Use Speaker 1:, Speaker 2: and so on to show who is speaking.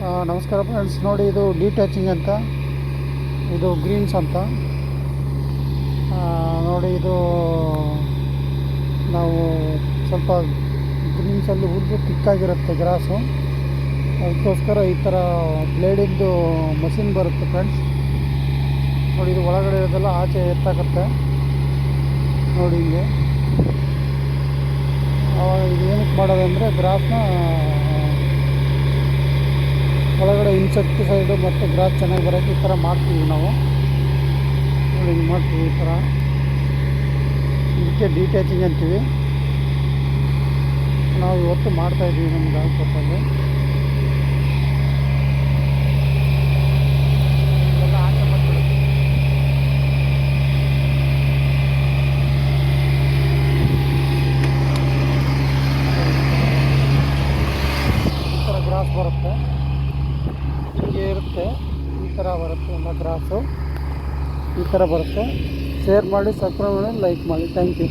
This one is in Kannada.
Speaker 1: ನಮಸ್ಕಾರ ಫ್ರೆಂಡ್ಸ್, ನೋಡಿ ಇದು ಡಿಟ್ಯಾಚಿಂಗ್ ಅಂತ, ಇದು ಗ್ರೀನ್ಸ್ ಅಂತ. ನೋಡಿ ಇದು ನಾವು ಸ್ವಲ್ಪ ಗ್ರೀನ್ಸಲ್ಲಿ ಹುಲ್ಲು ತಿಕ್ಕಾಗಿರುತ್ತೆ ಗ್ರಾಸು, ಅದಕ್ಕೋಸ್ಕರ ಈ ಥರ ಬ್ಲೇಡಿಂದು ಮಷಿನ್ ಬರುತ್ತೆ ಫ್ರೆಂಡ್ಸ್. ನೋಡಿ ಇದು ಒಳಗಡೆ ಇರೋದೆಲ್ಲ ಆಚೆ ಎತ್ತಾಕತ್ತೆ ನೋಡಿ ಹಿಂಗೆ. ಇದು ಏನಕ್ಕೆ ಮಾಡೋದಂದರೆ ಗ್ರಾಸ್ನ ಒಳಗಡೆ ಇನ್ಸೆಕ್ಟಿಸೈಡು ಮತ್ತು ಗ್ರಾಸ್ ಚೆನ್ನಾಗಿ ಬರೋಕ್ಕೆ ಈ ಥರ ಮಾಡ್ತೀವಿ ನಾವು. ನೋಡಿ ಹಿಂಗೆ ಮಾಡ್ತೀವಿ ಈ ಥರ, ಇದಕ್ಕೆ ಡಿಟ್ಯಾಚಿಂಗ್ ಅಂತೀವಿ. ನಾವು ಇವತ್ತು ಮಾಡ್ತಾಯಿದ್ದೀವಿ ನಮ್ಮ ಗಾಲ್ಪಟ್ಟಲ್ಲಿ. ಇದೆಲ್ಲ ಆಚೆ ಮಾಡ್ಬಿಡುತ್ತೆ. ಈ ಥರ ಗ್ರಾಸ್ ಬರುತ್ತೆ, ಹೀಗೆ ಇರುತ್ತೆ, ಈ ಥರ ಬರುತ್ತೆ ಎಲ್ಲ ಗ್ರಾಸು, ಈ ಥರ ಬರುತ್ತೆ. ಶೇರ್ ಮಾಡಿ, ಸಬ್ಸ್ಕ್ರೈಬ್ ಮಾಡಿ, ಲೈಕ್ ಮಾಡಿ. Thank you.